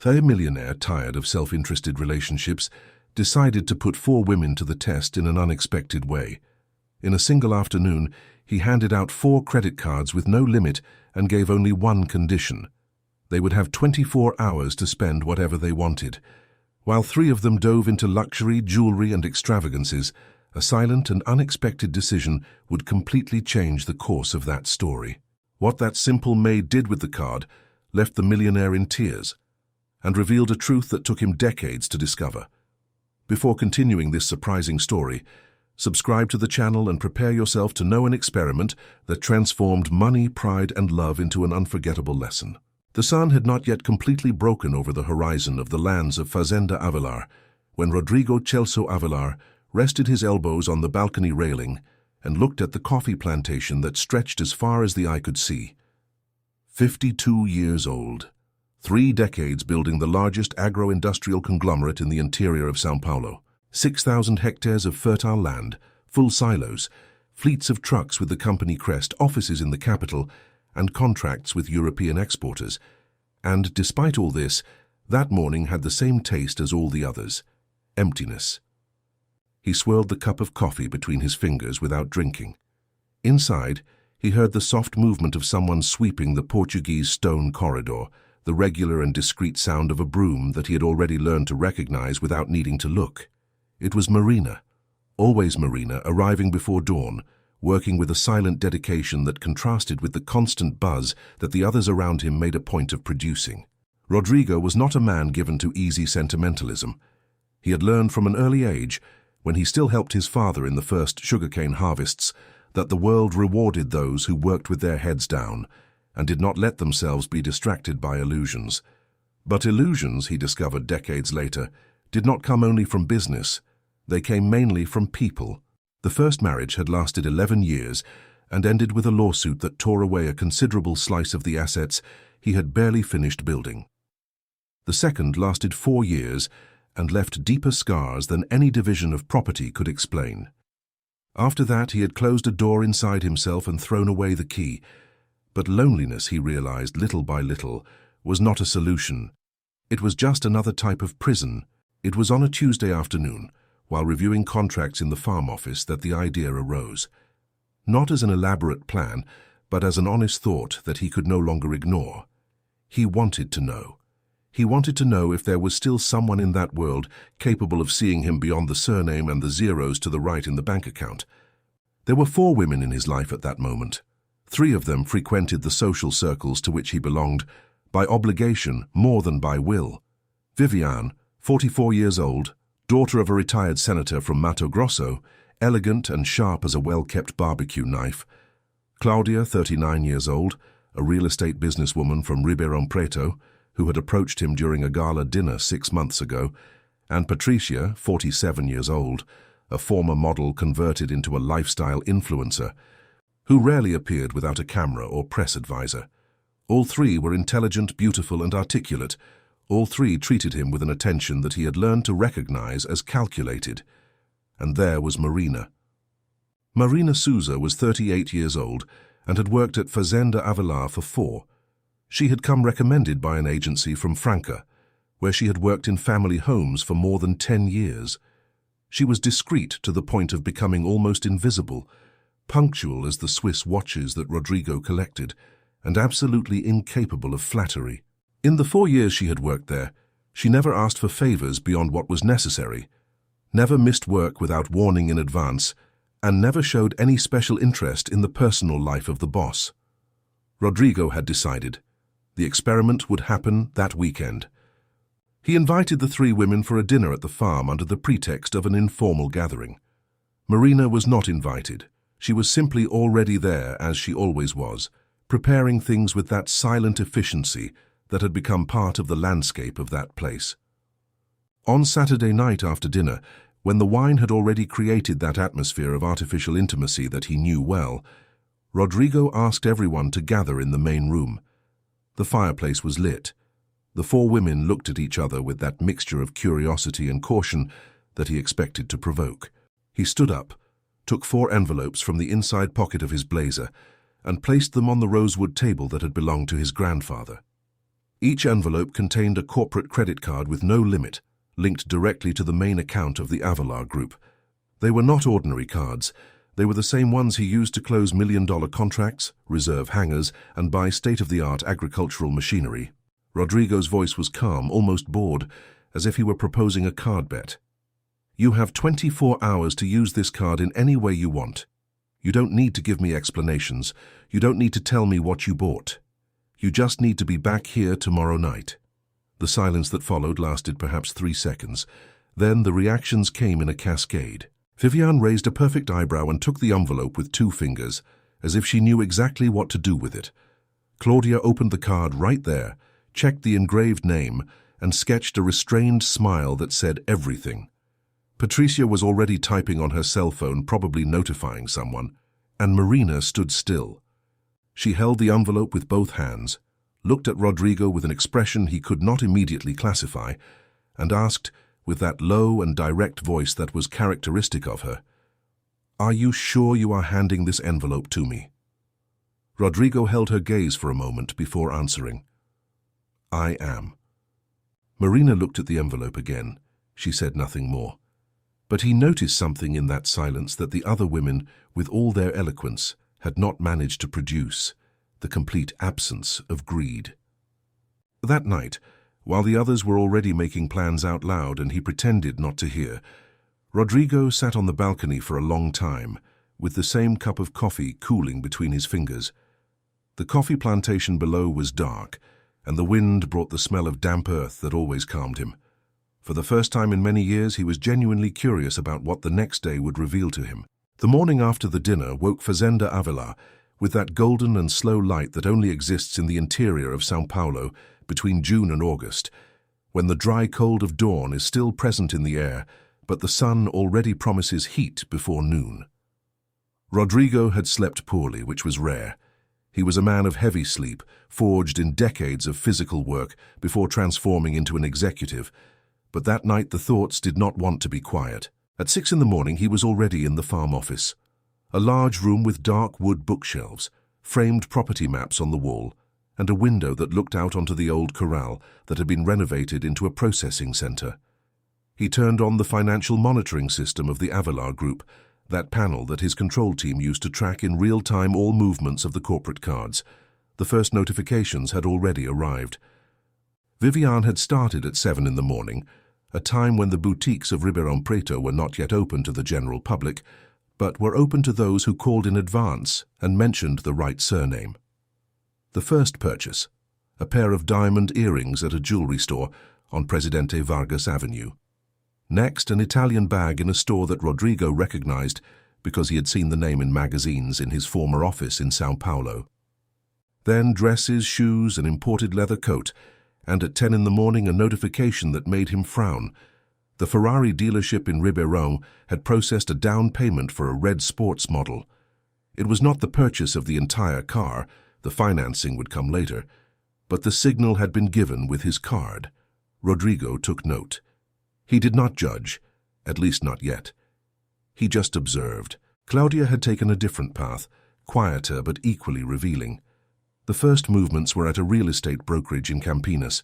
The millionaire, tired of self-interested relationships, decided to put 4 women to the test in an unexpected way. In a single afternoon, he handed out 4 credit cards with no limit and gave only one condition. They would have 24 hours to spend whatever they wanted. While 3 of them dove into luxury, jewelry, and extravagances, a silent and unexpected decision would completely change the course of that story. What that simple maid did with the card left the millionaire in tears and revealed a truth that took him decades to discover. Before continuing this surprising story, subscribe to the channel and prepare yourself to know an experiment that transformed money, pride, and love into an unforgettable lesson. The sun had not yet completely broken over the horizon of the lands of Fazenda Avelar when Rodrigo Celso Avelar rested his elbows on the balcony railing and looked at the coffee plantation that stretched as far as the eye could see. 52 years old, 3 decades building the largest agro-industrial conglomerate in the interior of São Paulo. 6,000 hectares of fertile land, full silos, fleets of trucks with the company crest, offices in the capital, and contracts with European exporters. And despite all this, that morning had the same taste as all the others: emptiness. He swirled the cup of coffee between his fingers without drinking. Inside, he heard the soft movement of someone sweeping the Portuguese stone corridor, the regular and discreet sound of a broom that he had already learned to recognize without needing to look. It was Marina, always Marina, arriving before dawn, working with a silent dedication that contrasted with the constant buzz that the others around him made a point of producing. Rodrigo was not a man given to easy sentimentalism. He had learned from an early age, when he still helped his father in the first sugarcane harvests, that the world rewarded those who worked with their heads down and did not let themselves be distracted by illusions. But illusions, he discovered decades later, did not come only from business. They came mainly from people. The first marriage had lasted 11 years and ended with a lawsuit that tore away a considerable slice of the assets he had barely finished building. The second lasted 4 years and left deeper scars than any division of property could explain. After that, he had closed a door inside himself and thrown away the key. But loneliness, he realized little by little, was not a solution. It was just another type of prison. It was on a Tuesday afternoon, while reviewing contracts in the farm office, that the idea arose. Not as an elaborate plan, but as an honest thought that he could no longer ignore. He wanted to know. He wanted to know if there was still someone in that world capable of seeing him beyond the surname and the zeros to the right in the bank account. There were 4 women in his life at that moment. 3 of them frequented the social circles to which he belonged, by obligation more than by will. Viviane, 44 years old, daughter of a retired senator from Mato Grosso, elegant and sharp as a well-kept barbecue knife. Claudia, 39 years old, a real estate businesswoman from Ribeirão Preto, who had approached him during a gala dinner 6 months ago, and Patricia, 47 years old, a former model converted into a lifestyle influencer, who rarely appeared without a camera or press advisor. All 3 were intelligent, beautiful, and articulate. All 3 treated him with an attention that he had learned to recognize as calculated. And there was Marina. Marina Souza was 38 years old and had worked at Fazenda Avelar for 4. She had come recommended by an agency from Franca, where she had worked in family homes for more than 10 years. She was discreet to the point of becoming almost invisible, punctual as the Swiss watches that Rodrigo collected, and absolutely incapable of flattery. In the 4 years she had worked there, she never asked for favors beyond what was necessary, never missed work without warning in advance, and never showed any special interest in the personal life of the boss. Rodrigo had decided. The experiment would happen that weekend. He invited the 3 women for a dinner at the farm under the pretext of an informal gathering. Marina was not invited. She was simply already there, as she always was, preparing things with that silent efficiency that had become part of the landscape of that place. On Saturday night after dinner, when the wine had already created that atmosphere of artificial intimacy that he knew well, Rodrigo asked everyone to gather in the main room. The fireplace was lit. The 4 women looked at each other with that mixture of curiosity and caution that he expected to provoke. He stood up, took 4 envelopes from the inside pocket of his blazer, and placed them on the rosewood table that had belonged to his grandfather. Each envelope contained a corporate credit card with no limit, linked directly to the main account of the Avalar Group. They were not ordinary cards. They were the same ones he used to close million-dollar contracts, reserve hangars, and buy state-of-the-art agricultural machinery. Rodrigo's voice was calm, almost bored, as if he were proposing a card bet. You have 24 hours to use this card in any way you want. You don't need to give me explanations. You don't need to tell me what you bought. You just need to be back here tomorrow night. The silence that followed lasted perhaps 3 seconds. Then the reactions came in a cascade. Viviane raised a perfect eyebrow and took the envelope with 2 fingers, as if she knew exactly what to do with it. Claudia opened the card right there, checked the engraved name, and sketched a restrained smile that said everything. Patricia was already typing on her cell phone, probably notifying someone, and Marina stood still. She held the envelope with both hands, looked at Rodrigo with an expression he could not immediately classify, and asked, with that low and direct voice that was characteristic of her, "Are you sure you are handing this envelope to me?" Rodrigo held her gaze for a moment before answering, "I am." Marina looked at the envelope again. She said nothing more. But he noticed something in that silence that the other women, with all their eloquence, had not managed to produce: the complete absence of greed. That night, while the others were already making plans out loud and he pretended not to hear, Rodrigo sat on the balcony for a long time, with the same cup of coffee cooling between his fingers. The coffee plantation below was dark, and the wind brought the smell of damp earth that always calmed him. For the first time in many years, he was genuinely curious about what the next day would reveal to him. The morning after the dinner woke Fazenda Avalar with that golden and slow light that only exists in the interior of São Paulo between June and August, when the dry cold of dawn is still present in the air, but the sun already promises heat before noon. Rodrigo had slept poorly, which was rare. He was a man of heavy sleep, forged in decades of physical work before transforming into an executive. But that night the thoughts did not want to be quiet. At 6 in the morning he was already in the farm office. A large room with dark wood bookshelves, framed property maps on the wall, and a window that looked out onto the old corral that had been renovated into a processing center. He turned on the financial monitoring system of the Avalar Group, that panel that his control team used to track in real time all movements of the corporate cards. The first notifications had already arrived. Viviane had started at 7 in the morning, a time when the boutiques of Ribeirão Preto were not yet open to the general public, but were open to those who called in advance and mentioned the right surname. The first purchase, a pair of diamond earrings at a jewelry store on Presidente Vargas Avenue. Next, an Italian bag in a store that Rodrigo recognized because he had seen the name in magazines in his former office in São Paulo. Then dresses, shoes, an imported leather coat, and at 10 in the morning a notification that made him frown. The Ferrari dealership in Ribeirão had processed a down payment for a red sports model. It was not the purchase of the entire car, the financing would come later, but the signal had been given with his card. Rodrigo took note. He did not judge, at least not yet. He just observed. Claudia had taken a different path, quieter but equally revealing. The first movements were at a real estate brokerage in Campinas.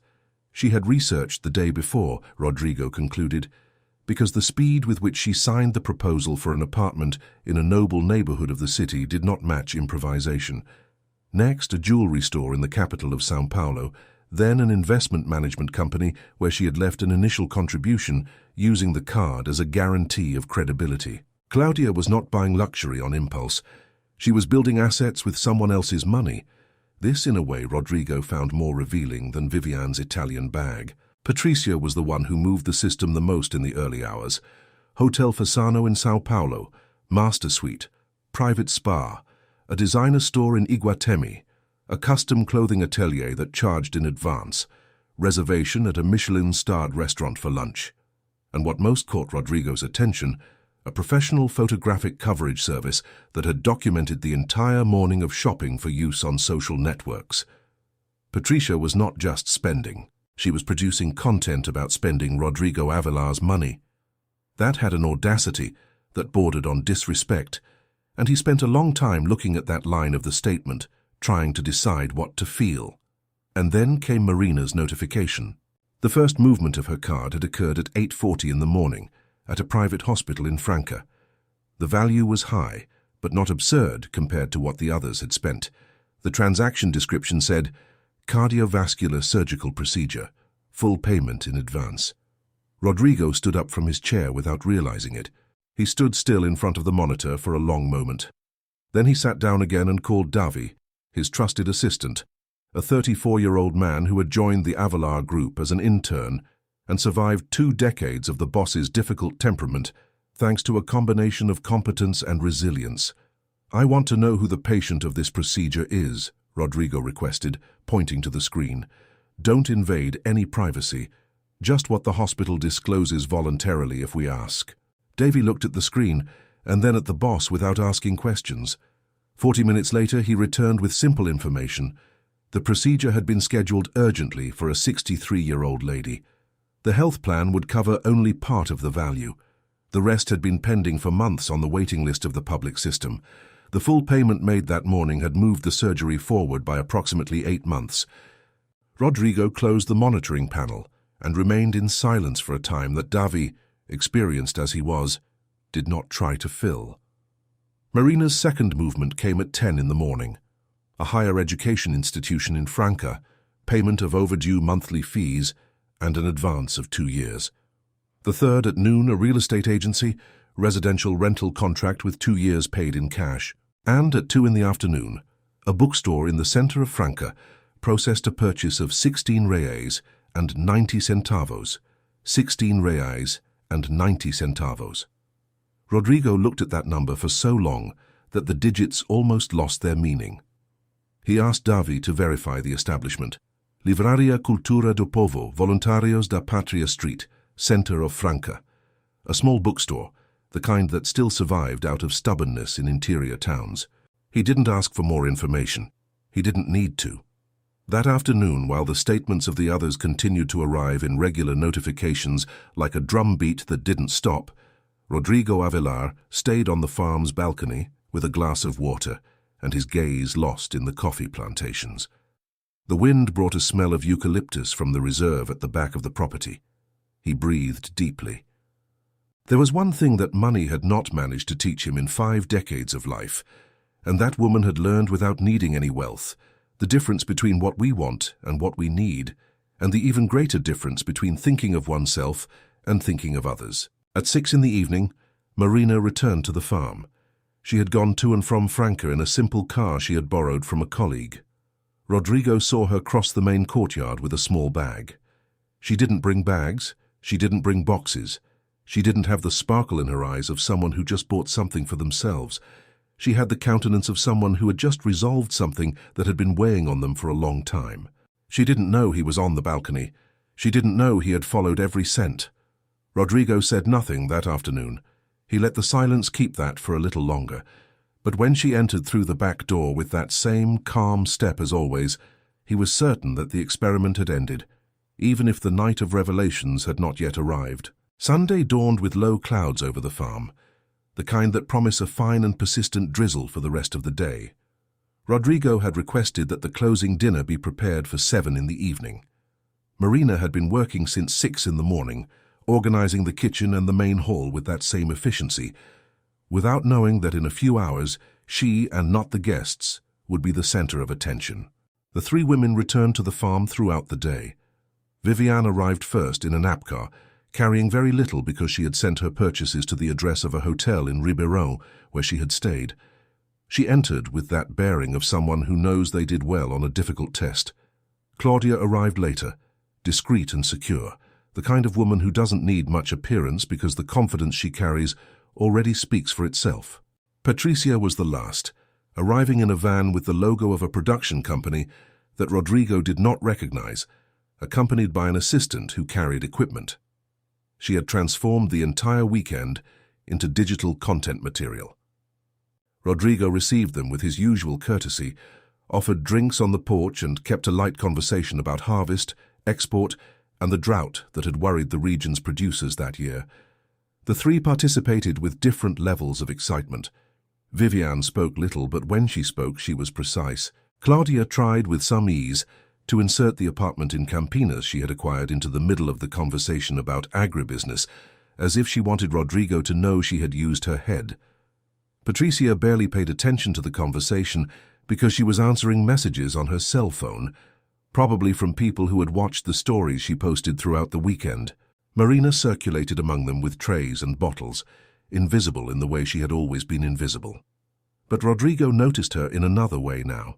She had researched the day before, Rodrigo concluded, because the speed with which she signed the proposal for an apartment in a noble neighborhood of the city did not match improvisation. Next, a jewelry store in the capital of São Paulo, then an investment management company where she had left an initial contribution, using the card as a guarantee of credibility. Claudia was not buying luxury on impulse. She was building assets with someone else's money. This, in a way, Rodrigo found more revealing than Viviane's Italian bag. Patricia was the one who moved the system the most in the early hours. Hotel Fasano in São Paulo, master suite, private spa, a designer store in Iguatemi, a custom clothing atelier that charged in advance, reservation at a Michelin-starred restaurant for lunch. And what most caught Rodrigo's attention, a professional photographic coverage service that had documented the entire morning of shopping for use on social networks. Patricia was not just spending. She was producing content about spending Rodrigo Avalar's money. That had an audacity that bordered on disrespect, and he spent a long time looking at that line of the statement, trying to decide what to feel. And then came Marina's notification. The first movement of her card had occurred at 8:40 in the morning at a private hospital in Franca. The value was high, but not absurd compared to what the others had spent. The transaction description said, cardiovascular surgical procedure, full payment in advance. Rodrigo stood up from his chair without realizing it. He stood still in front of the monitor for a long moment. Then he sat down again and called Davi, his trusted assistant, a 34-year-old man who had joined the Avalar group as an intern and survived 2 decades of the boss's difficult temperament thanks to a combination of competence and resilience. "I want to know who the patient of this procedure is," Rodrigo requested, pointing to the screen. "Don't invade any privacy. Just what the hospital discloses voluntarily if we ask." Davy looked at the screen and then at the boss without asking questions. 40 minutes later, he returned with simple information. The procedure had been scheduled urgently for a 63-year-old lady. The health plan would cover only part of the value. The rest had been pending for months on the waiting list of the public system. The full payment made that morning had moved the surgery forward by approximately 8 months. Rodrigo closed the monitoring panel and remained in silence for a time that Davi, experienced as he was, did not try to fill. Marina's second movement came at 10 in the morning. A higher education institution in Franca, payment of overdue monthly fees, and an advance of 2 years. The third at noon, a real estate agency, residential rental contract with 2 years paid in cash. And at 2 in the afternoon, a bookstore in the center of Franca processed a purchase of 16 reais and 90 centavos. 16 reais and 90 centavos. Rodrigo looked at that number for so long that the digits almost lost their meaning. He asked Davi to verify the establishment. Livraria Cultura do Povo, Voluntarios da Pátria Street, center of Franca. A small bookstore, the kind that still survived out of stubbornness in interior towns. He didn't ask for more information. He didn't need to. That afternoon, while the statements of the others continued to arrive in regular notifications like a drumbeat that didn't stop, Rodrigo Avelar stayed on the farm's balcony with a glass of water and his gaze lost in the coffee plantations. The wind brought a smell of eucalyptus from the reserve at the back of the property. He breathed deeply. There was one thing that money had not managed to teach him in 5 decades of life, and that woman had learned without needing any wealth, the difference between what we want and what we need, and the even greater difference between thinking of oneself and thinking of others. At 6 in the evening, Marina returned to the farm. She had gone to and from Franca in a simple car she had borrowed from a colleague. Rodrigo saw her cross the main courtyard with a small bag. She didn't bring bags, she didn't bring boxes. She didn't have the sparkle in her eyes of someone who just bought something for themselves. She had the countenance of someone who had just resolved something that had been weighing on them for a long time. She didn't know he was on the balcony. She didn't know he had followed every scent. Rodrigo said nothing that afternoon. He let the silence keep that for a little longer. But when she entered through the back door with that same calm step as always, he was certain that the experiment had ended, even if the night of revelations had not yet arrived. Sunday dawned with low clouds over the farm, the kind that promise a fine and persistent drizzle for the rest of the day. Rodrigo had requested that the closing dinner be prepared for 7 in the evening. Marina had been working since 6 in the morning, organizing the kitchen and the main hall with that same efficiency, without knowing that in a few hours she and not the guests would be the center of attention. The 3 women returned to the farm throughout the day. Viviane arrived first in an app car, carrying very little because she had sent her purchases to the address of a hotel in Ribeirão where she had stayed. She entered with that bearing of someone who knows they did well on a difficult test. Claudia arrived later, discreet and secure, the kind of woman who doesn't need much appearance because the confidence she carries already speaks for itself. Patricia was the last, arriving in a van with the logo of a production company that Rodrigo did not recognize, accompanied by an assistant who carried equipment. She had transformed the entire weekend into digital content material. Rodrigo received them with his usual courtesy, offered drinks on the porch and kept a light conversation about harvest, export, and the drought that had worried the region's producers that year. The 3 participated with different levels of excitement. Viviane spoke little, but when she spoke, she was precise. Claudia tried with some ease to insert the apartment in Campinas she had acquired into the middle of the conversation about agribusiness, as if she wanted Rodrigo to know she had used her head. Patricia barely paid attention to the conversation because she was answering messages on her cell phone, probably from people who had watched the stories she posted throughout the weekend. Marina circulated among them with trays and bottles, invisible in the way she had always been invisible. But Rodrigo noticed her in another way now.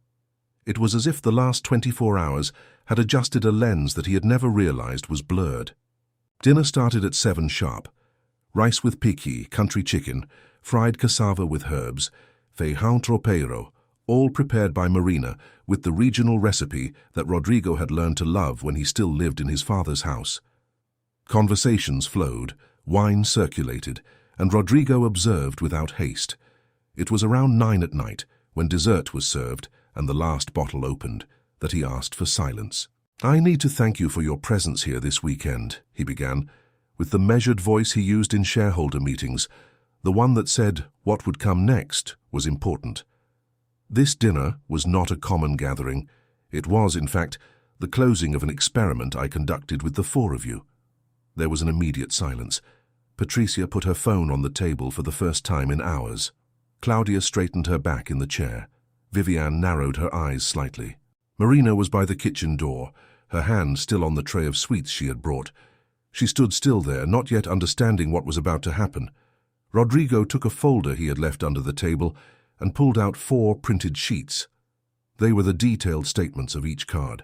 It was as if the last 24 hours had adjusted a lens that he had never realized was blurred. Dinner started at 7 sharp. Rice with piqui, country chicken, fried cassava with herbs, feijão tropeiro, all prepared by Marina with the regional recipe that Rodrigo had learned to love when he still lived in his father's house. Conversations flowed, wine circulated, and Rodrigo observed without haste. It was around 9 at night, when dessert was served and the last bottle opened, that he asked for silence. "I need to thank you for your presence here this weekend," he began, with the measured voice he used in shareholder meetings, the one that said what would come next was important. This dinner was not a common gathering. It was, in fact, the closing of an experiment I conducted with the 4 of you. There was an immediate silence. Patricia put her phone on the table for the first time in hours. Claudia straightened her back in the chair. Viviane narrowed her eyes slightly. Marina was by the kitchen door, her hand still on the tray of sweets she had brought. She stood still there, not yet understanding what was about to happen. Rodrigo took a folder he had left under the table and pulled out 4 printed sheets. They were the detailed statements of each card.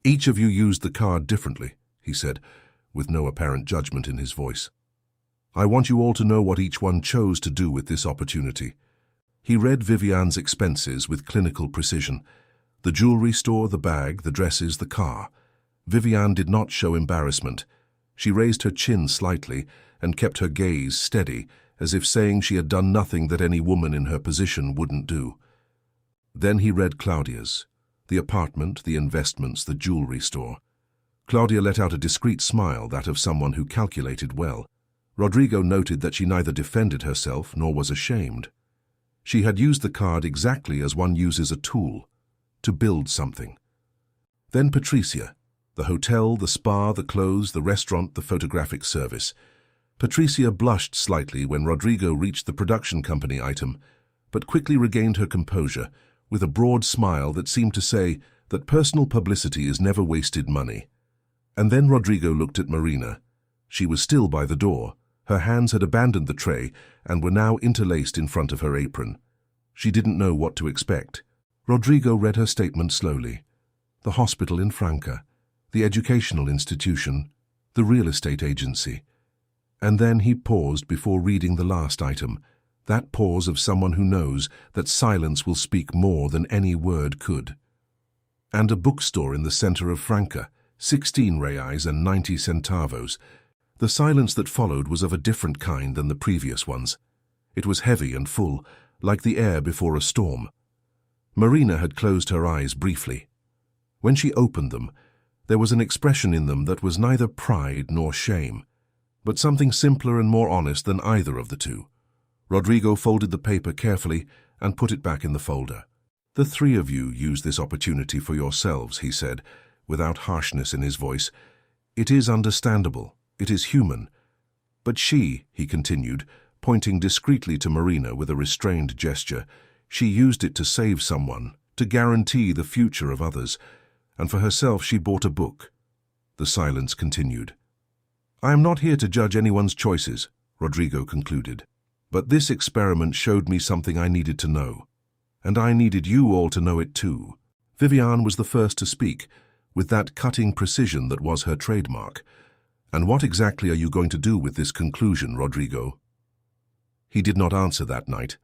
"Each of you used the card differently," he said, with no apparent judgment in his voice. "I want you all to know what each one chose to do with this opportunity." He read Viviane's expenses with clinical precision. The jewelry store, the bag, the dresses, the car. Viviane did not show embarrassment. She raised her chin slightly and kept her gaze steady, as if saying she had done nothing that any woman in her position wouldn't do. Then he read Claudia's, the apartment, the investments, the jewelry store. Claudia let out a discreet smile, that of someone who calculated well. Rodrigo noted that she neither defended herself nor was ashamed. She had used the card exactly as one uses a tool, to build something. Then Patricia, the hotel, the spa, the clothes, the restaurant, the photographic service. Patricia blushed slightly when Rodrigo reached the production company item, but quickly regained her composure with a broad smile that seemed to say that personal publicity is never wasted money. And then Rodrigo looked at Marina. She was still by the door. Her hands had abandoned the tray and were now interlaced in front of her apron. She didn't know what to expect. Rodrigo read her statement slowly. The hospital in Franca, the educational institution, the real estate agency. And then he paused before reading the last item, that pause of someone who knows that silence will speak more than any word could. And a bookstore in the center of Franca, 16 reais and 90 centavos. The silence that followed was of a different kind than the previous ones. It was heavy and full, like the air before a storm. Marina had closed her eyes briefly. When she opened them, there was an expression in them that was neither pride nor shame, but something simpler and more honest than either of the two. Rodrigo folded the paper carefully and put it back in the folder. "The 3 of you used this opportunity for yourselves," he said, without harshness in his voice. "It is understandable. It is human. But she," he continued, pointing discreetly to Marina with a restrained gesture, "she used it to save someone, to guarantee the future of others, and for herself she bought a book." The silence continued. "I am not here to judge anyone's choices," Rodrigo concluded, "but this experiment showed me something I needed to know, and I needed you all to know it too." Viviane was the first to speak, with that cutting precision that was her trademark. "And what exactly are you going to do with this conclusion, Rodrigo?" He did not answer that night.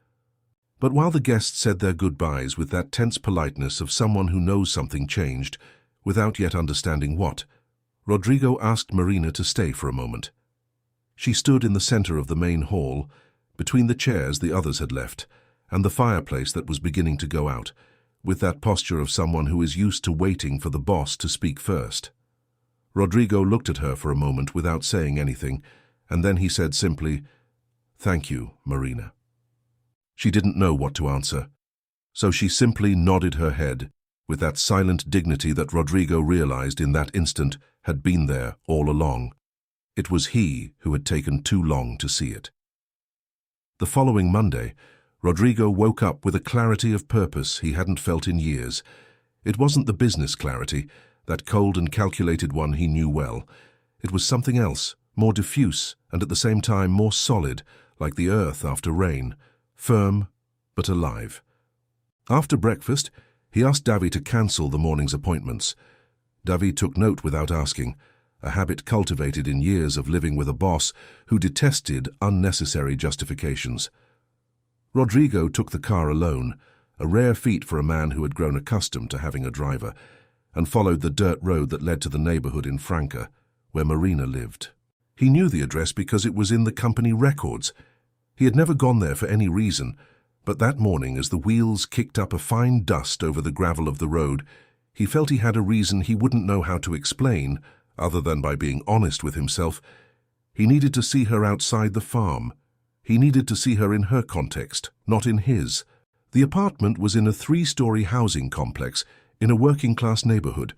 But while the guests said their goodbyes with that tense politeness of someone who knows something changed, without yet understanding what, Rodrigo asked Marina to stay for a moment. She stood in the center of the main hall, between the chairs the others had left, and the fireplace that was beginning to go out, with that posture of someone who is used to waiting for the boss to speak first. Rodrigo looked at her for a moment without saying anything, and then he said simply, "Thank you, Marina." She didn't know what to answer, so she simply nodded her head with that silent dignity that Rodrigo realized in that instant had been there all along. It was he who had taken too long to see it. The following Monday, Rodrigo woke up with a clarity of purpose he hadn't felt in years. It wasn't the business clarity, that cold and calculated one he knew well. It was something else, more diffuse and at the same time more solid, like the earth after rain, firm but alive. After breakfast, he asked Davy to cancel the morning's appointments. Davy took note without asking, a habit cultivated in years of living with a boss who detested unnecessary justifications. Rodrigo took the car alone, a rare feat for a man who had grown accustomed to having a driver, and followed the dirt road that led to the neighborhood in Franca, where Marina lived. He knew the address because it was in the company records. He had never gone there for any reason, but that morning, as the wheels kicked up a fine dust over the gravel of the road, he felt he had a reason he wouldn't know how to explain, other than by being honest with himself. He needed to see her outside the farm. He needed to see her in her context, not in his. The apartment was in a 3-story housing complex in a working-class neighborhood,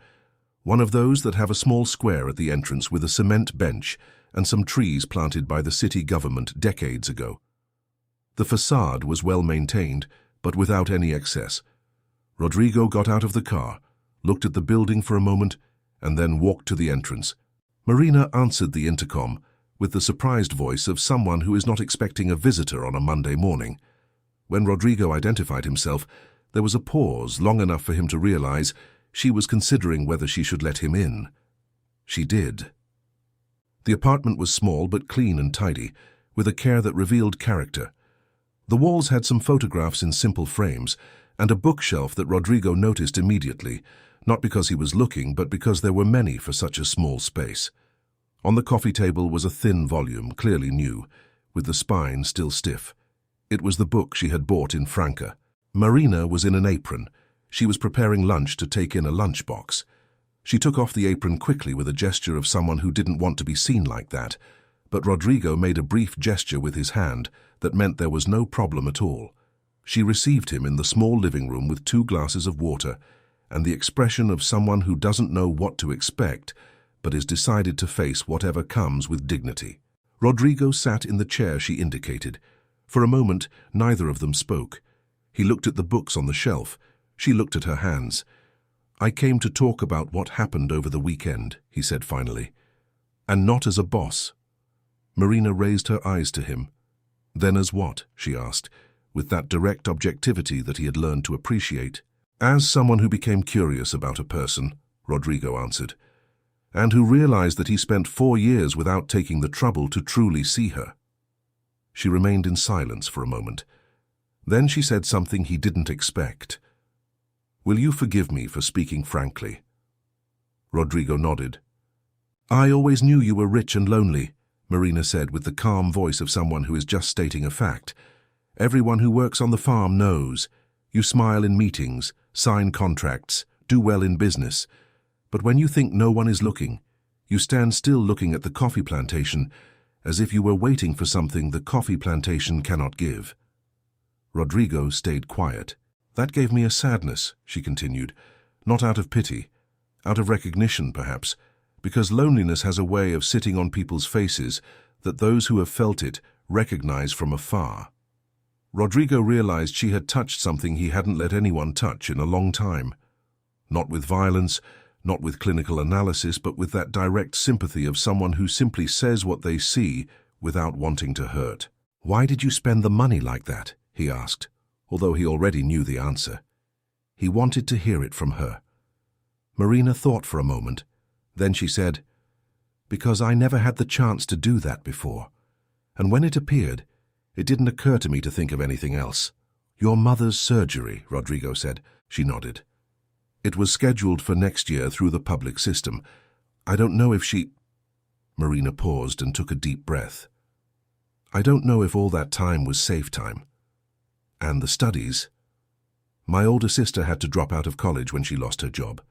one of those that have a small square at the entrance with a cement bench and some trees planted by the city government decades ago. The facade was well maintained, but without any excess. Rodrigo got out of the car, looked at the building for a moment, and then walked to the entrance. Marina answered the intercom with the surprised voice of someone who is not expecting a visitor on a Monday morning. When Rodrigo identified himself, there was a pause long enough for him to realize she was considering whether she should let him in. She did. The apartment was small but clean and tidy, with a care that revealed character. The walls had some photographs in simple frames, and a bookshelf that Rodrigo noticed immediately, not because he was looking, but because there were many for such a small space. On the coffee table was a thin volume, clearly new, with the spine still stiff. It was the book she had bought in Franca. Marina was in an apron. She was preparing lunch to take in a lunchbox. She took off the apron quickly with a gesture of someone who didn't want to be seen like that, but Rodrigo made a brief gesture with his hand that meant there was no problem at all. She received him in the small living room with 2 glasses of water and the expression of someone who doesn't know what to expect, but is decided to face whatever comes with dignity. Rodrigo sat in the chair she indicated. For a moment, neither of them spoke. He looked at the books on the shelf. She looked at her hands. "I came to talk about what happened over the weekend," he said finally. "And not as a boss." Marina raised her eyes to him. "Then as what?" she asked, with that direct objectivity that he had learned to appreciate. "As someone who became curious about a person," Rodrigo answered, "and who realized that he spent 4 years without taking the trouble to truly see her." She remained in silence for a moment. Then she said something he didn't expect. "Will you forgive me for speaking frankly?" Rodrigo nodded. "I always knew you were rich and lonely," Marina said with the calm voice of someone who is just stating a fact. "Everyone who works on the farm knows. You smile in meetings, sign contracts, do well in business. But when you think no one is looking, you stand still looking at the coffee plantation, as if you were waiting for something the coffee plantation cannot give." Rodrigo stayed quiet. "That gave me a sadness," she continued, "not out of pity, out of recognition perhaps, because loneliness has a way of sitting on people's faces that those who have felt it recognize from afar." Rodrigo realized she had touched something he hadn't let anyone touch in a long time. Not with violence, not with clinical analysis, but with that direct sympathy of someone who simply says what they see without wanting to hurt. "Why did you spend the money like that?" he asked, although he already knew the answer. He wanted to hear it from her. Marina thought for a moment. Then she said, "Because I never had the chance to do that before. And when it appeared, it didn't occur to me to think of anything else." "Your mother's surgery," Rodrigo said. She nodded. "It was scheduled for next year through the public system. I don't know if she—" Marina paused and took a deep breath. "I don't know if all that time was safe time. And the studies. My older sister had to drop out of college when she lost her job.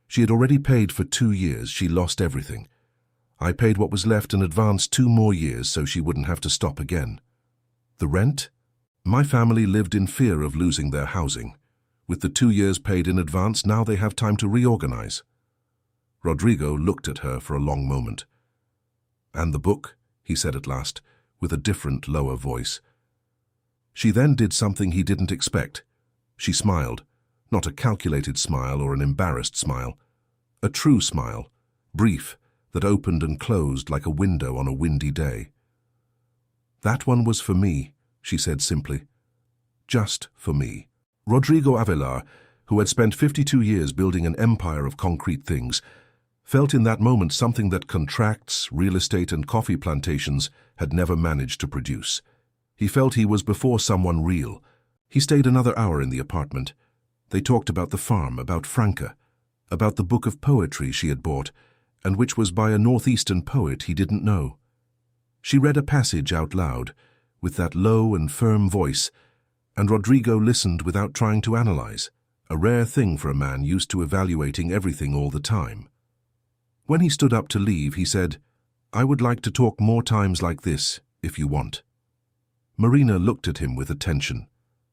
She had already paid for 2 years. She lost everything. I paid what was left and advanced 2 more years so she wouldn't have to stop again. The rent? My family lived in fear of losing their housing. With the 2 years paid in advance, now they have time to reorganize. Rodrigo looked at her for a long moment. "And the book?" he said at last, with a different, lower voice. She then did something he didn't expect. She smiled, not a calculated smile or an embarrassed smile. A true smile, brief, that opened and closed like a window on a windy day. "That one was for me," she said simply. "Just for me." Rodrigo Avelar, who had spent 52 years building an empire of concrete things, felt in that moment something that contracts, real estate and coffee plantations had never managed to produce. He felt he was before someone real. He stayed another hour in the apartment. They talked about the farm, about Franca, about the book of poetry she had bought, and which was by a northeastern poet he didn't know. She read a passage out loud, with that low and firm voice, and Rodrigo listened without trying to analyze, a rare thing for a man used to evaluating everything all the time. When he stood up to leave, he said, "I would like to talk more times like this, if you want." Marina looked at him with attention.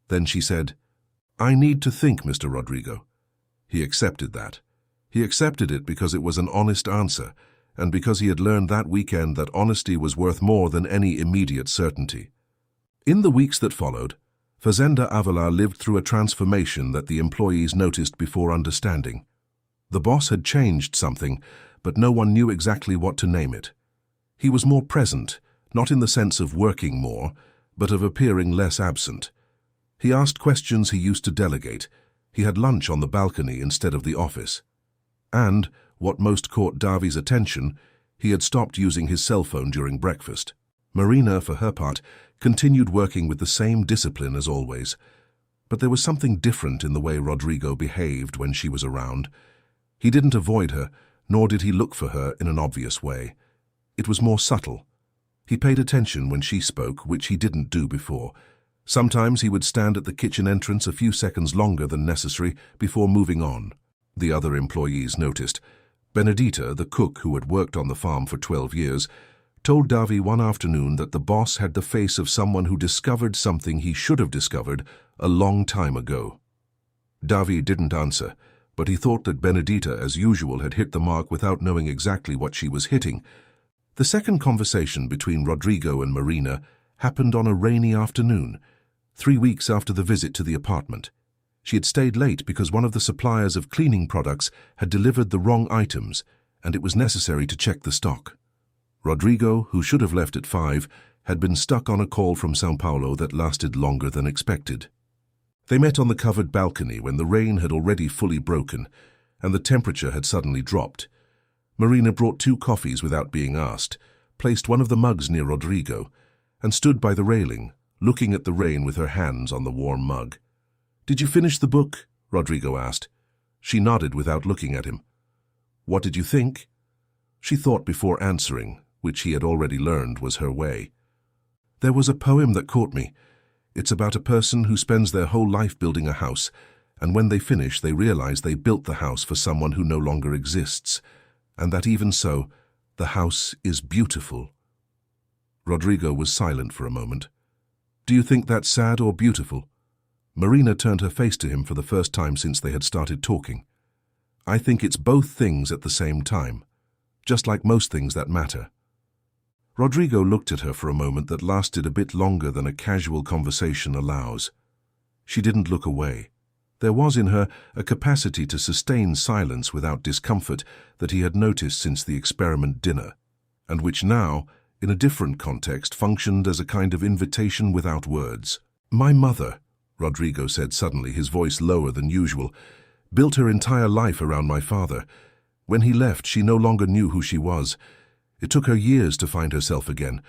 Then she said, "I need to think, Mr. Rodrigo." He accepted that. He accepted it because it was an honest answer, and because he had learned that weekend that honesty was worth more than any immediate certainty. In the weeks that followed, Fazenda Avelar lived through a transformation that the employees noticed before understanding. The boss had changed something, but no one knew exactly what to name it. He was more present, not in the sense of working more, but of appearing less absent. He asked questions he used to delegate. He had lunch on the balcony instead of the office. And, what most caught Davi's attention, he had stopped using his cell phone during breakfast. Marina, for her part, continued working with the same discipline as always. But there was something different in the way Rodrigo behaved when she was around. He didn't avoid her, nor did he look for her in an obvious way. It was more subtle. He paid attention when she spoke, which he didn't do before. Sometimes he would stand at the kitchen entrance a few seconds longer than necessary before moving on. The other employees noticed. Benedita, the cook who had worked on the farm for 12 years, told Davi one afternoon that the boss had the face of someone who discovered something he should have discovered a long time ago. Davi didn't answer, but he thought that Benedita, as usual, had hit the mark without knowing exactly what she was hitting. The second conversation between Rodrigo and Marina happened on a rainy afternoon, 3 weeks after the visit to the apartment. She had stayed late because one of the suppliers of cleaning products had delivered the wrong items, and it was necessary to check the stock. Rodrigo, who should have left at 5, had been stuck on a call from São Paulo that lasted longer than expected. They met on the covered balcony when the rain had already fully broken, and the temperature had suddenly dropped. Marina brought 2 coffees without being asked, placed one of the mugs near Rodrigo, and stood by the railing, looking at the rain with her hands on the warm mug. "Did you finish the book?" Rodrigo asked. She nodded without looking at him. "What did you think?" She thought before answering, which he had already learned was her way. "There was a poem that caught me. It's about a person who spends their whole life building a house, and when they finish they realize they built the house for someone who no longer exists, and that even so, the house is beautiful." Rodrigo was silent for a moment. "Do you think that's sad or beautiful?" Marina turned her face to him for the first time since they had started talking. "I think it's both things at the same time, just like most things that matter." Rodrigo looked at her for a moment that lasted a bit longer than a casual conversation allows. She didn't look away. There was in her a capacity to sustain silence without discomfort that he had noticed since the experiment dinner, and which now, in a different context, functioned as a kind of invitation without words. "My mother," Rodrigo said suddenly, his voice lower than usual, "built her entire life around my father. When he left, she no longer knew who she was. It took her years to find herself again.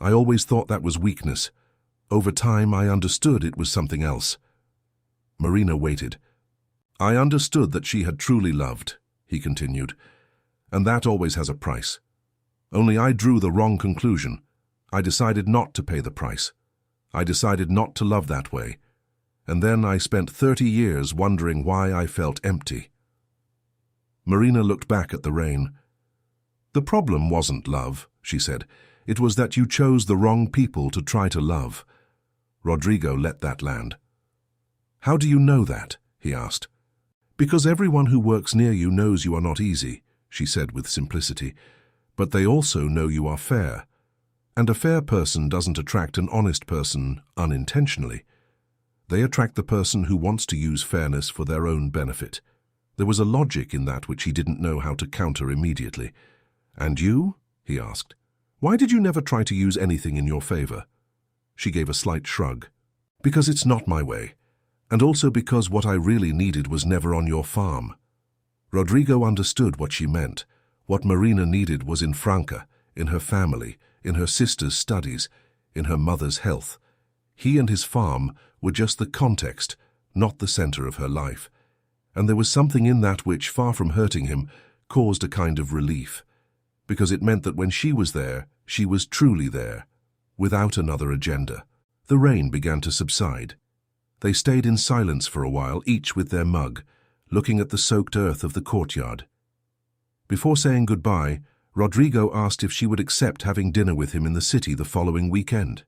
I always thought that was weakness. Over time, I understood it was something else." Marina waited. "I understood that she had truly loved," he continued, "and that always has a price. Only I drew the wrong conclusion. I decided not to pay the price. I decided not to love that way. And then I spent 30 years wondering why I felt empty." Marina looked back at the rain. "The problem wasn't love," she said. "It was that you chose the wrong people to try to love." Rodrigo let that land. "How do you know that?" he asked. Because everyone who works near you knows you are not easy, she said with simplicity, but they also know you are fair. And a fair person doesn't attract an honest person unintentionally. They attract the person who wants to use fairness for their own benefit. There was a logic in that which he didn't know how to counter immediately. And you? He asked. Why did you never try to use anything in your favor? She gave a slight shrug. Because it's not my way, and also because what I really needed was never on your farm. Rodrigo understood what she meant. What Marina needed was in Franca, in her family, in her sister's studies, in her mother's health. He and his farm were just the context, not the center of her life. And there was something in that which, far from hurting him, caused a kind of relief. Because it meant that when she was there, she was truly there, without another agenda. The rain began to subside. They stayed in silence for a while, each with their mug, looking at the soaked earth of the courtyard. Before saying goodbye, Rodrigo asked if she would accept having dinner with him in the city the following weekend.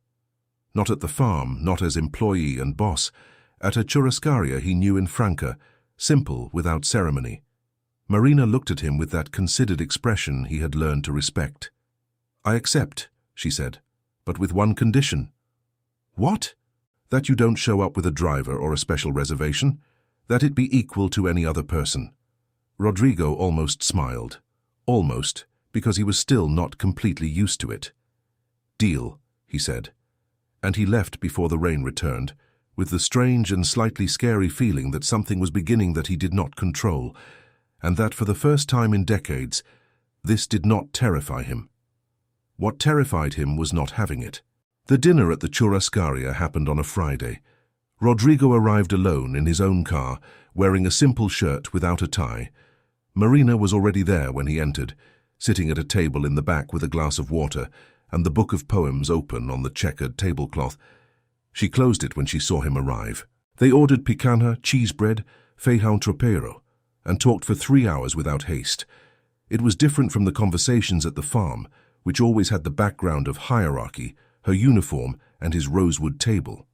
Not at the farm, not as employee and boss, at a churrascaria he knew in Franca, simple, without ceremony. Marina looked at him with that considered expression he had learned to respect. I accept, she said, but with one condition. What? That you don't show up with a driver or a special reservation, that it be equal to any other person. Rodrigo almost smiled. Almost, because he was still not completely used to it. Deal, he said. And he left before the rain returned, with the strange and slightly scary feeling that something was beginning that he did not control, and that for the first time in decades, this did not terrify him. What terrified him was not having it. The dinner at the churrascaria happened on a Friday. Rodrigo arrived alone in his own car, wearing a simple shirt without a tie. Marina was already there when he entered, sitting at a table in the back with a glass of water and the book of poems open on the checkered tablecloth. She closed it when she saw him arrive. They ordered picanha, cheese bread, feijão tropeiro, and talked for 3 hours without haste. It was different from the conversations at the farm, which always had the background of hierarchy, her uniform, and his rosewood table.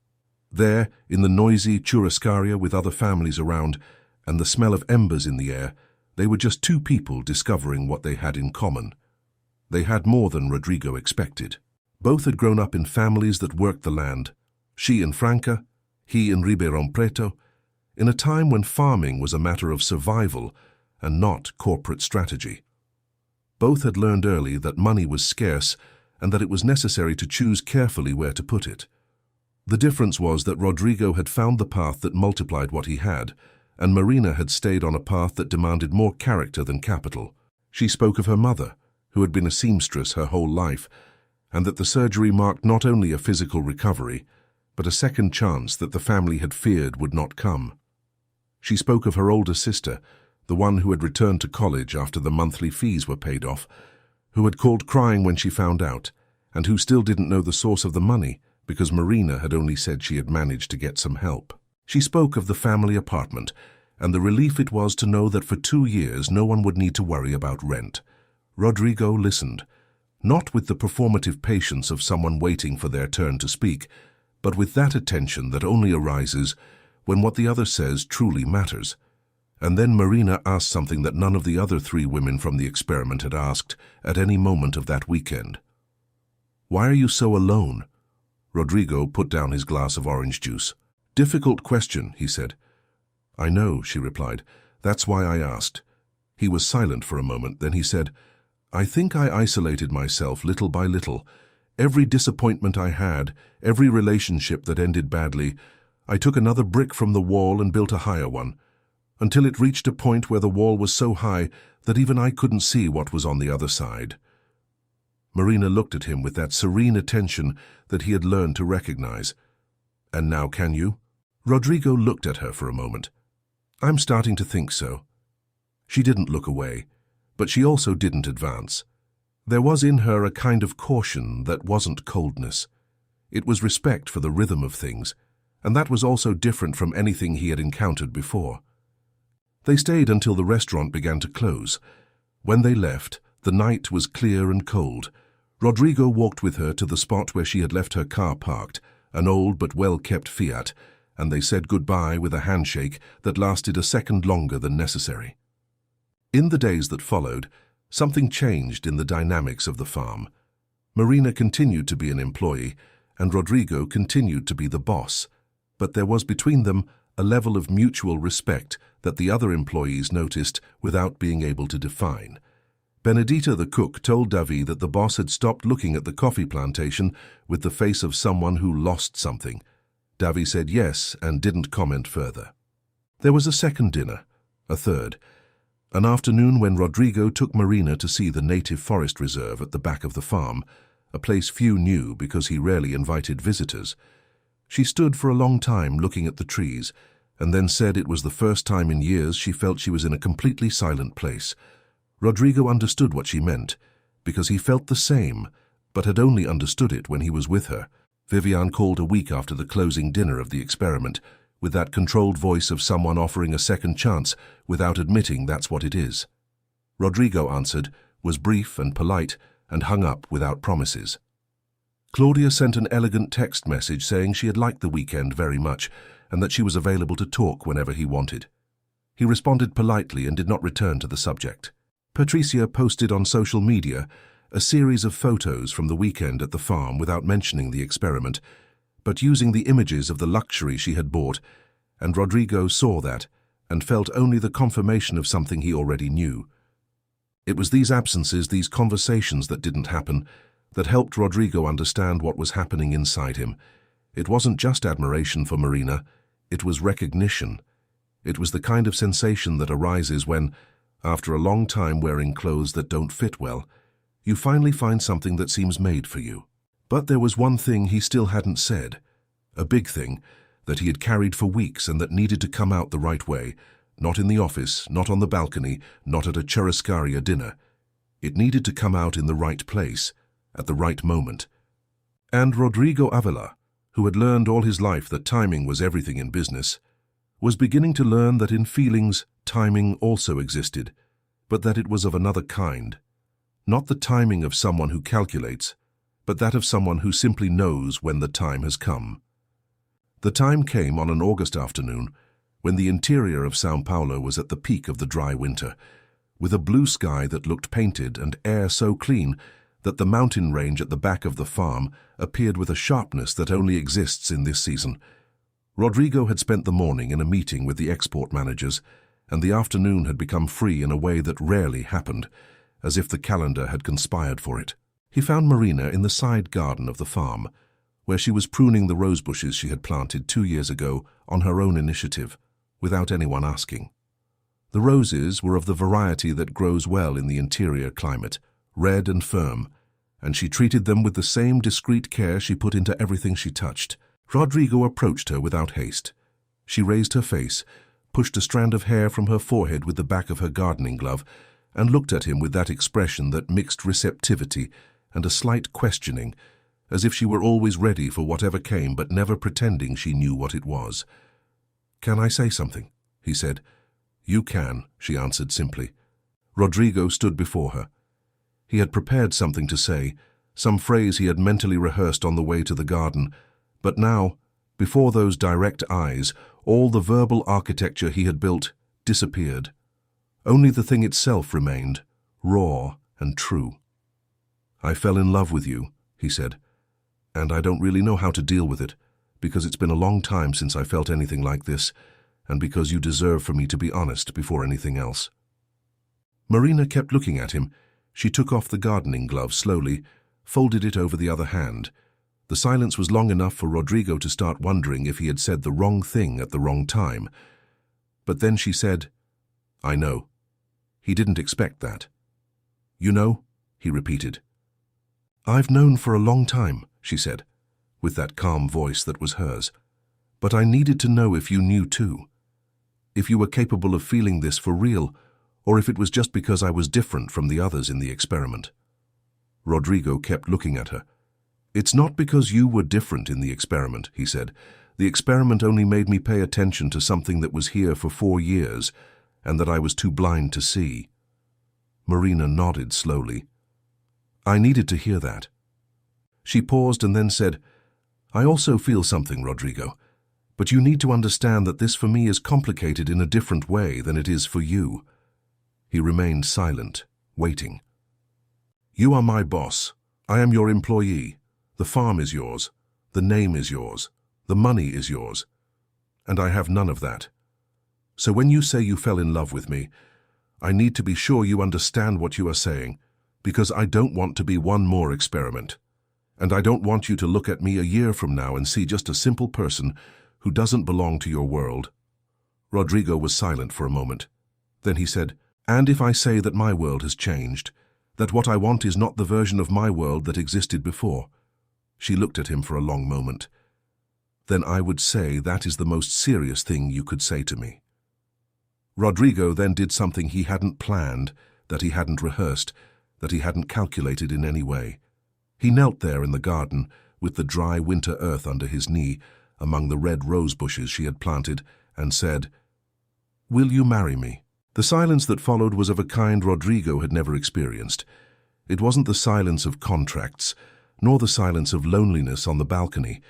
There, in the noisy churrascaria with other families around, and the smell of embers in the air, they were just two people discovering what they had in common. They had more than Rodrigo expected. Both had grown up in families that worked the land, she in Franca, he in Ribeirão Preto, in a time when farming was a matter of survival and not corporate strategy. Both had learned early that money was scarce and that it was necessary to choose carefully where to put it. The difference was that Rodrigo had found the path that multiplied what he had, and Marina had stayed on a path that demanded more character than capital. She spoke of her mother, who had been a seamstress her whole life, and that the surgery marked not only a physical recovery, but a second chance that the family had feared would not come. She spoke of her older sister, the one who had returned to college after the monthly fees were paid off, who had called crying when she found out, and who still didn't know the source of the money because Marina had only said she had managed to get some help. She spoke of the family apartment and the relief it was to know that for 2 years no one would need to worry about rent. Rodrigo listened, not with the performative patience of someone waiting for their turn to speak, but with that attention that only arises when what the other says truly matters. And then Marina asked something that none of the other 3 women from the experiment had asked at any moment of that weekend. Why are you so alone? Rodrigo put down his glass of orange juice. Difficult question, he said. I know, she replied. That's why I asked. He was silent for a moment, then he said, I think I isolated myself little by little. Every disappointment I had, every relationship that ended badly, I took another brick from the wall and built a higher one, until it reached a point where the wall was so high that even I couldn't see what was on the other side. Marina looked at him with that serene attention that he had learned to recognize. And now can you? Rodrigo looked at her for a moment. I'm starting to think so. She didn't look away, but she also didn't advance. There was in her a kind of caution that wasn't coldness. It was respect for the rhythm of things, and that was also different from anything he had encountered before. They stayed until the restaurant began to close. When they left, the night was clear and cold. Rodrigo walked with her to the spot where she had left her car parked, an old but well-kept Fiat, and they said goodbye with a handshake that lasted a second longer than necessary. In the days that followed, something changed in the dynamics of the farm. Marina continued to be an employee, and Rodrigo continued to be the boss, but there was between them a level of mutual respect that the other employees noticed without being able to define. Benedita the cook told David that the boss had stopped looking at the coffee plantation with the face of someone who lost something. David said yes and didn't comment further. There was a second dinner, a third, an afternoon when Rodrigo took Marina to see the native forest reserve at the back of the farm, a place few knew because he rarely invited visitors. She stood for a long time looking at the trees, and then said it was the first time in years she felt she was in a completely silent place. Rodrigo understood what she meant, because he felt the same, but had only understood it when he was with her. Vivian called a week after the closing dinner of the experiment, with that controlled voice of someone offering a second chance without admitting that's what it is. Rodrigo answered, was brief and polite, and hung up without promises. Claudia sent an elegant text message saying she had liked the weekend very much and that she was available to talk whenever he wanted. He responded politely and did not return to the subject. Patricia posted on social media a series of photos from the weekend at the farm without mentioning the experiment, but using the images of the luxury she had bought, and Rodrigo saw that and felt only the confirmation of something he already knew. It was these absences, these conversations that didn't happen, that helped Rodrigo understand what was happening inside him. It wasn't just admiration for Marina, it was recognition. It was the kind of sensation that arises when, after a long time wearing clothes that don't fit well, you finally find something that seems made for you. But there was one thing he still hadn't said, a big thing, that he had carried for weeks and that needed to come out the right way, not in the office, not on the balcony, not at a churrascaria dinner. It needed to come out in the right place, at the right moment. And Rodrigo Avila, who had learned all his life that timing was everything in business, was beginning to learn that in feelings, timing also existed, but that it was of another kind. Not the timing of someone who calculates, but that of someone who simply knows when the time has come. The time came on an August afternoon when the interior of São Paulo was at the peak of the dry winter, with a blue sky that looked painted and air so clean that the mountain range at the back of the farm appeared with a sharpness that only exists in this season. Rodrigo had spent the morning in a meeting with the export managers, and the afternoon had become free in a way that rarely happened, as if the calendar had conspired for it. He found Marina in the side garden of the farm, where she was pruning the rose bushes she had planted 2 years ago on her own initiative, without anyone asking. The roses were of the variety that grows well in the interior climate, red and firm, and she treated them with the same discreet care she put into everything she touched. Rodrigo approached her without haste. She raised her face, pushed a strand of hair from her forehead with the back of her gardening glove, and looked at him with that expression that mixed receptivity and a slight questioning, as if she were always ready for whatever came but never pretending she knew what it was. "Can I say something?" he said. "You can," she answered simply. Rodrigo stood before her. He had prepared something to say, some phrase he had mentally rehearsed on the way to the garden, but now, before those direct eyes, all the verbal architecture he had built disappeared. Only the thing itself remained, raw and true. "I fell in love with you," he said, "and I don't really know how to deal with it, because it's been a long time since I felt anything like this, and because you deserve for me to be honest before anything else." Marina kept looking at him. She took off the gardening glove slowly, folded it over the other hand. The silence was long enough for Rodrigo to start wondering if he had said the wrong thing at the wrong time. But then she said, "I know." He didn't expect that. "You know?" he repeated. "I've known for a long time," she said, with that calm voice that was hers. "But I needed to know if you knew too. If you were capable of feeling this for real, or if it was just because I was different from the others in the experiment." Rodrigo kept looking at her. "It's not because you were different in the experiment," he said. "The experiment only made me pay attention to something that was here for 4 years, and that I was too blind to see." Marina nodded slowly. "I needed to hear that." She paused and then said, "I also feel something, Rodrigo, But you need to understand that this for me is complicated in a different way than it is for you." He remained silent, waiting. "You are my boss. I am your employee. The farm is yours. The name is yours. The money is yours. And I have none of that. So when you say you fell in love with me, I need to be sure you understand what you are saying, because I don't want to be one more experiment. And I don't want you to look at me a year from now and see just a simple person who doesn't belong to your world." Rodrigo was silent for a moment. Then he said, "And if I say that my world has changed, that what I want is not the version of my world that existed before?" She looked at him for a long moment. "Then I would say that is the most serious thing you could say to me." Rodrigo then did something he hadn't planned, that he hadn't rehearsed, that he hadn't calculated in any way. He knelt there in the garden, with the dry winter earth under his knee, among the red rose bushes she had planted, and said, "Will you marry me?" The silence that followed was of a kind Rodrigo had never experienced. It wasn't the silence of contracts, nor the silence of loneliness on the balcony.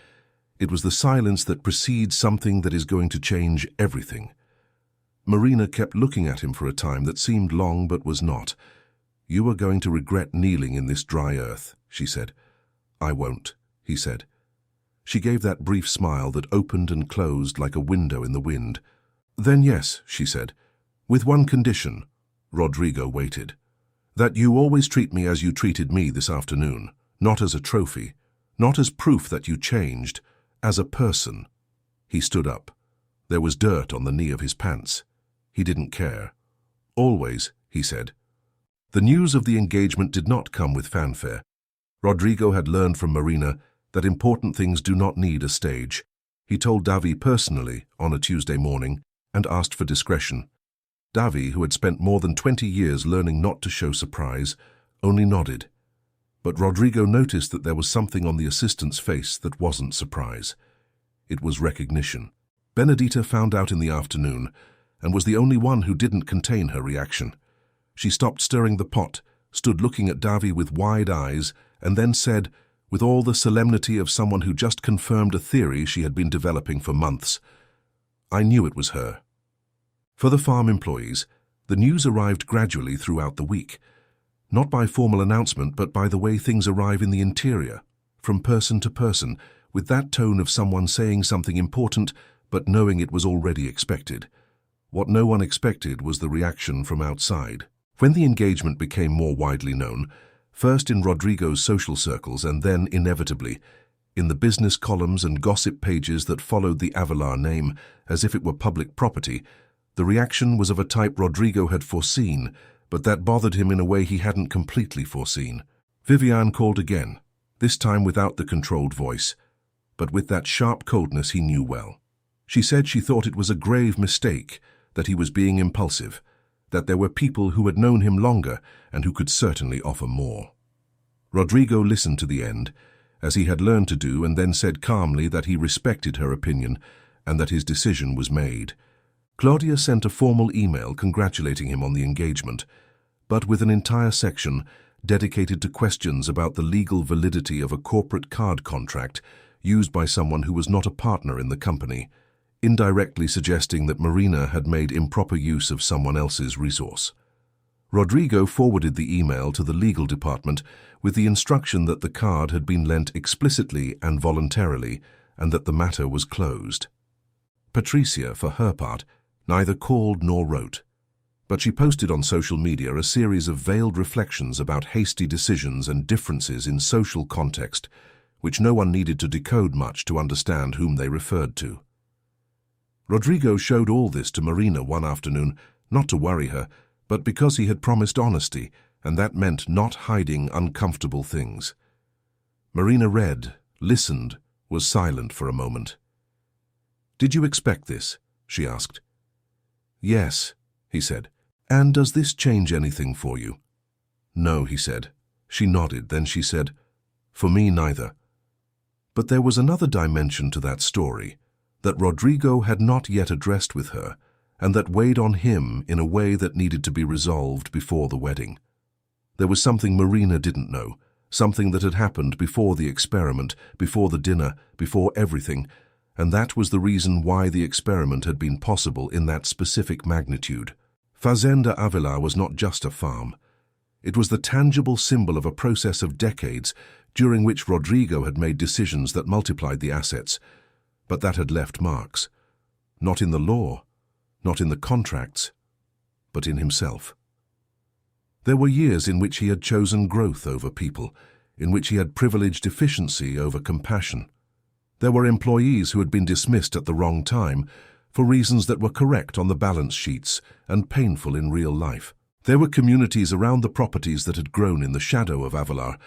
It was the silence that precedes something that is going to change everything. Marina kept looking at him for a time that seemed long but was not. "You are going to regret kneeling in this dry earth," she said. "I won't," he said. She gave that brief smile that opened and closed like a window in the wind. "Then yes," she said, "with one condition." Rodrigo waited. "That you always treat me as you treated me this afternoon, not as a trophy, not as proof that you changed, as a person." He stood up. There was dirt on the knee of his pants. He didn't care. "Always," he said. The news of the engagement did not come with fanfare. Rodrigo had learned from Marina that important things do not need a stage. He told Davi personally on a Tuesday morning and asked for discretion. Davi, who had spent more than 20 years learning not to show surprise, only nodded. But Rodrigo noticed that there was something on the assistant's face that wasn't surprise. It was recognition. Benedita found out in the afternoon and was the only one who didn't contain her reaction. She stopped stirring the pot, stood looking at Davi with wide eyes, and then said, with all the solemnity of someone who just confirmed a theory she had been developing for months, "I knew it was her." For the farm employees, the news arrived gradually throughout the week, not by formal announcement but by the way things arrive in the interior, from person to person, with that tone of someone saying something important but knowing it was already expected. What no one expected was the reaction from outside. When the engagement became more widely known, first in Rodrigo's social circles and then, inevitably, in the business columns and gossip pages that followed the Avalar name as if it were public property, the reaction was of a type Rodrigo had foreseen, but that bothered him in a way he hadn't completely foreseen. Viviane called again, this time without the controlled voice, but with that sharp coldness he knew well. She said she thought it was a grave mistake, that he was being impulsive, that there were people who had known him longer and who could certainly offer more. Rodrigo listened to the end, as he had learned to do, and then said calmly that he respected her opinion and that his decision was made. Claudia sent a formal email congratulating him on the engagement, but with an entire section dedicated to questions about the legal validity of a corporate card contract used by someone who was not a partner in the company, indirectly suggesting that Marina had made improper use of someone else's resource. Rodrigo forwarded the email to the legal department with the instruction that the card had been lent explicitly and voluntarily and that the matter was closed. Patricia, for her part, neither called nor wrote, but she posted on social media a series of veiled reflections about hasty decisions and differences in social context, which no one needed to decode much to understand whom they referred to. Rodrigo showed all this to Marina one afternoon, not to worry her, but because he had promised honesty, and that meant not hiding uncomfortable things. Marina read, listened, was silent for a moment. "Did you expect this?" she asked. "Yes," he said. "And does this change anything for you?" "No," he said. She nodded, then she said, "For me, neither." But there was another dimension to that story that Rodrigo had not yet addressed with her, and that weighed on him in a way that needed to be resolved before the wedding. There was something Marina didn't know, something that had happened before the experiment, before the dinner, before everything, And that was the reason why the experiment had been possible in that specific magnitude. Fazenda Avila was not just a farm. It was the tangible symbol of a process of decades during which Rodrigo had made decisions that multiplied the assets, but that had left marks. Not in the law, not in the contracts, but in himself. There were years in which he had chosen growth over people, in which he had privileged efficiency over compassion. There were employees who had been dismissed at the wrong time for reasons that were correct on the balance sheets and painful in real life. There were communities around the properties that had grown in the shadow of Avelar,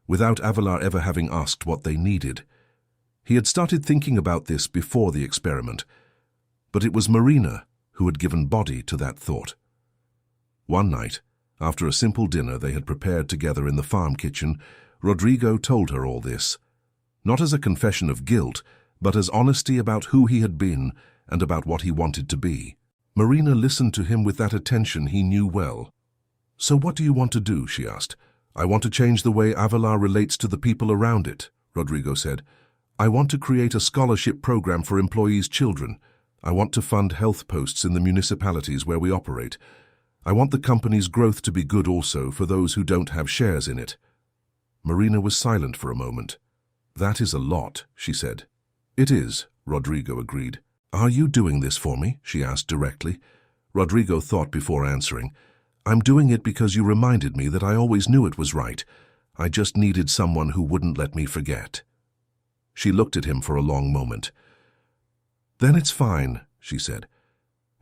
without Avelar ever having asked what they needed. He had started thinking about this before the experiment, but it was Marina who had given body to that thought. One night, after a simple dinner they had prepared together in the farm kitchen, Rodrigo told her all this, not as a confession of guilt, but as honesty about who he had been and about what he wanted to be. Marina listened to him with that attention he knew well. "So what do you want to do?" she asked. "I want to change the way Avelar relates to the people around it," Rodrigo said. "I want to create a scholarship program for employees' children. I want to fund health posts in the municipalities where we operate. I want the company's growth to be good also for those who don't have shares in it." Marina was silent for a moment. "That is a lot," she said. "It is," Rodrigo agreed. "Are you doing this for me?" she asked directly. Rodrigo thought before answering. "I'm doing it because you reminded me that I always knew it was right. I just needed someone who wouldn't let me forget." She looked at him for a long moment. "Then it's fine," she said.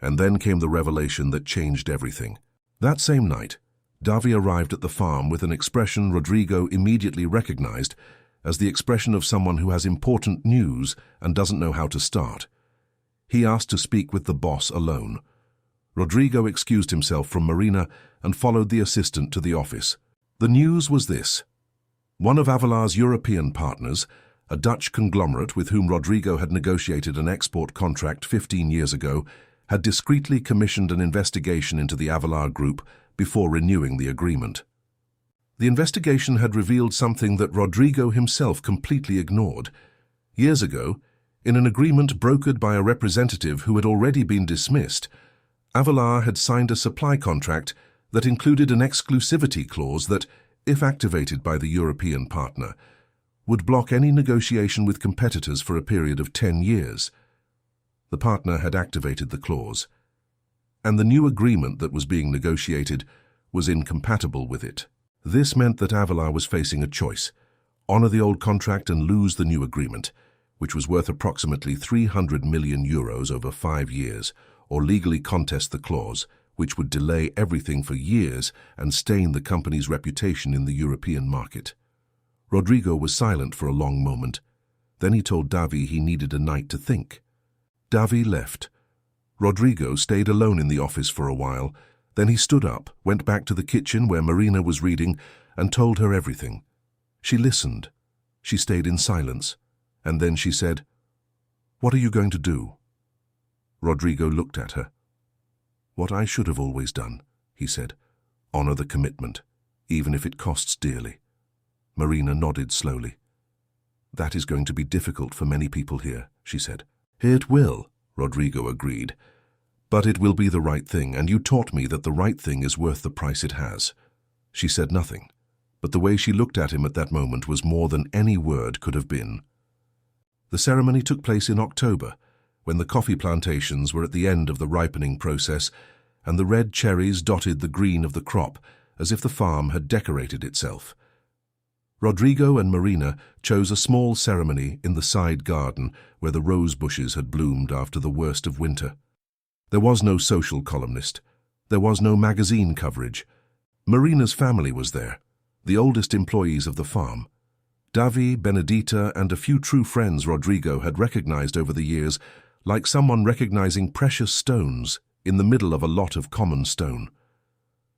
And then came the revelation that changed everything. That same night, Davi arrived at the farm with an expression Rodrigo immediately recognized as the expression of someone who has important news and doesn't know how to start. He asked to speak with the boss alone. Rodrigo excused himself from Marina and followed the assistant to the office. The news was this. One of Avelar's European partners, a Dutch conglomerate with whom Rodrigo had negotiated an export contract 15 years ago, had discreetly commissioned an investigation into the Avelar Group before renewing the agreement. The investigation had revealed something that Rodrigo himself completely ignored. Years ago, in an agreement brokered by a representative who had already been dismissed, Avelar had signed a supply contract that included an exclusivity clause that, if activated by the European partner, would block any negotiation with competitors for a period of 10 years. The partner had activated the clause, and the new agreement that was being negotiated was incompatible with it. This meant that Avelar was facing a choice: honor the old contract and lose the new agreement, which was worth approximately 300 million euros over 5 years, or legally contest the clause, which would delay everything for years and stain the company's reputation in the European market. Rodrigo was silent for a long moment. Then he told Davi he needed a night to think. Davi left. Rodrigo stayed alone in the office for a while. Then he stood up, went back to the kitchen where Marina was reading, and told her everything. She listened. She stayed in silence. And then she said, "What are you going to do?" Rodrigo looked at her. "What I should have always done," he said. "Honor the commitment, even if it costs dearly." Marina nodded slowly. "That is going to be difficult for many people here," she said. "It will," Rodrigo agreed. "But it will be the right thing, and you taught me that the right thing is worth the price it has." She said nothing, but the way she looked at him at that moment was more than any word could have been. The ceremony took place in October, when the coffee plantations were at the end of the ripening process, and the red cherries dotted the green of the crop as if the farm had decorated itself. Rodrigo and Marina chose a small ceremony in the side garden where the rose bushes had bloomed after the worst of winter. There was no social columnist. There was no magazine coverage. Marina's family was there, the oldest employees of the farm. Davi, Benedita, and a few true friends Rodrigo had recognized over the years, like someone recognizing precious stones in the middle of a lot of common stone.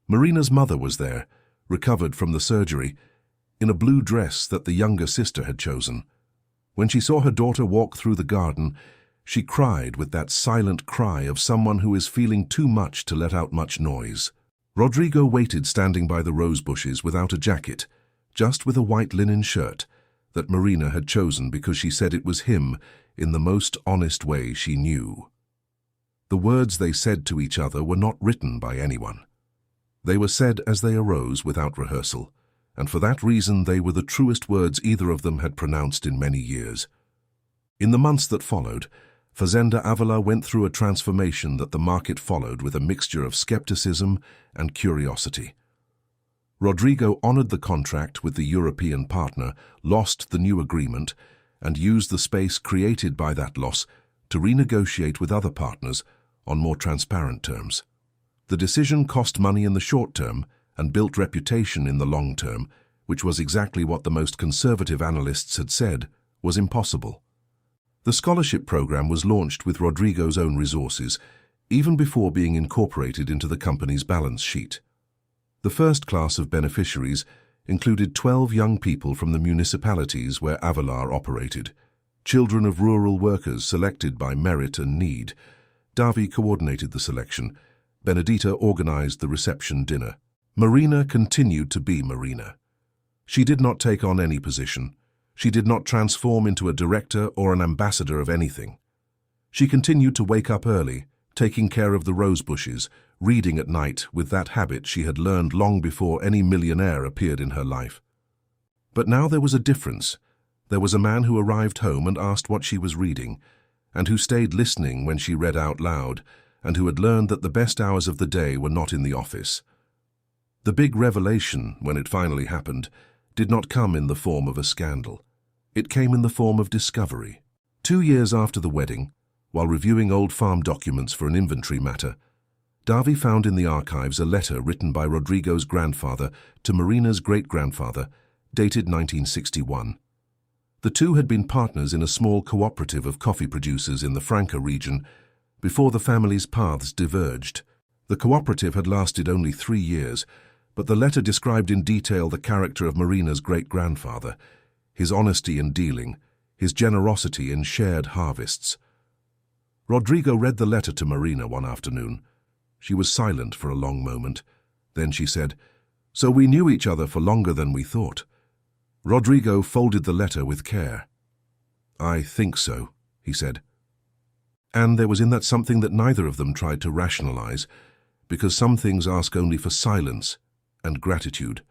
Marina's mother was there, recovered from the surgery, in a blue dress that the younger sister had chosen. When she saw her daughter walk through the garden, she cried with that silent cry of someone who is feeling too much to let out much noise. Rodrigo waited standing by the rose bushes without a jacket, just with a white linen shirt that Marina had chosen because she said it was him in the most honest way she knew. The words they said to each other were not written by anyone. They were said as they arose without rehearsal, and for that reason they were the truest words either of them had pronounced in many years. In the months that followed, Fazenda Avila went through a transformation that the market followed with a mixture of skepticism and curiosity. Rodrigo honored the contract with the European partner, lost the new agreement, and used the space created by that loss to renegotiate with other partners on more transparent terms. The decision cost money in the short term and built reputation in the long term, which was exactly what the most conservative analysts had said was impossible. The scholarship program was launched with Rodrigo's own resources, even before being incorporated into the company's balance sheet. The first class of beneficiaries included 12 young people from the municipalities where Avila operated, children of rural workers selected by merit and need. Davi coordinated the selection. Benedita organized the reception dinner. Marina continued to be Marina. She did not take on any position. She did not transform into a director or an ambassador of anything. She continued to wake up early, taking care of the rose bushes, reading at night with that habit she had learned long before any millionaire appeared in her life. But now there was a difference. There was a man who arrived home and asked what she was reading, and who stayed listening when she read out loud, and who had learned that the best hours of the day were not in the office. The big revelation, when it finally happened, did not come in the form of a scandal. It came in the form of discovery. 2 years after the wedding, while reviewing old farm documents for an inventory matter, Davi found in the archives a letter written by Rodrigo's grandfather to Marina's great-grandfather, dated 1961. The two had been partners in a small cooperative of coffee producers in the Franca region before the family's paths diverged. The cooperative had lasted only 3 years, but the letter described in detail the character of Marina's great-grandfather, his honesty in dealing, his generosity in shared harvests. Rodrigo read the letter to Marina one afternoon. She was silent for a long moment. Then she said, "So we knew each other for longer than we thought." Rodrigo folded the letter with care. "I think so," he said. And there was in that something that neither of them tried to rationalize, because some things ask only for silence and gratitude.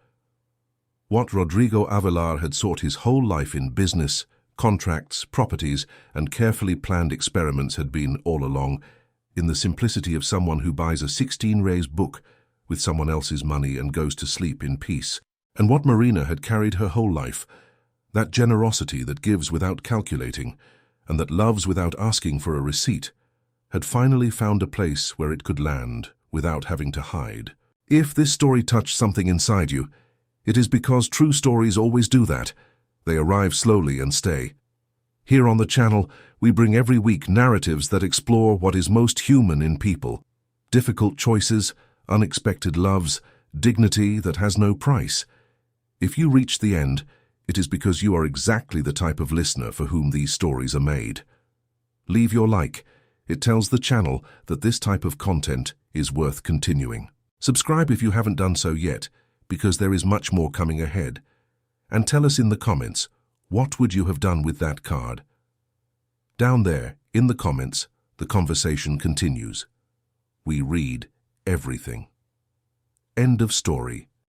What Rodrigo Avelar had sought his whole life in business, contracts, properties, and carefully planned experiments had been, all along, in the simplicity of someone who buys a 16-rays book with someone else's money and goes to sleep in peace. And what Marina had carried her whole life, that generosity that gives without calculating and that loves without asking for a receipt, had finally found a place where it could land without having to hide. If this story touched something inside you, it is because true stories always do that. They arrive slowly and stay. Here on the channel, we bring every week narratives that explore what is most human in people. Difficult choices, unexpected loves, dignity that has no price. If you reach the end, it is because you are exactly the type of listener for whom these stories are made. Leave your like. It tells the channel that this type of content is worth continuing. Subscribe if you haven't done so yet, because there is much more coming ahead. And tell us in the comments, what would you have done with that card? Down there, in the comments, the conversation continues. We read everything. End of story.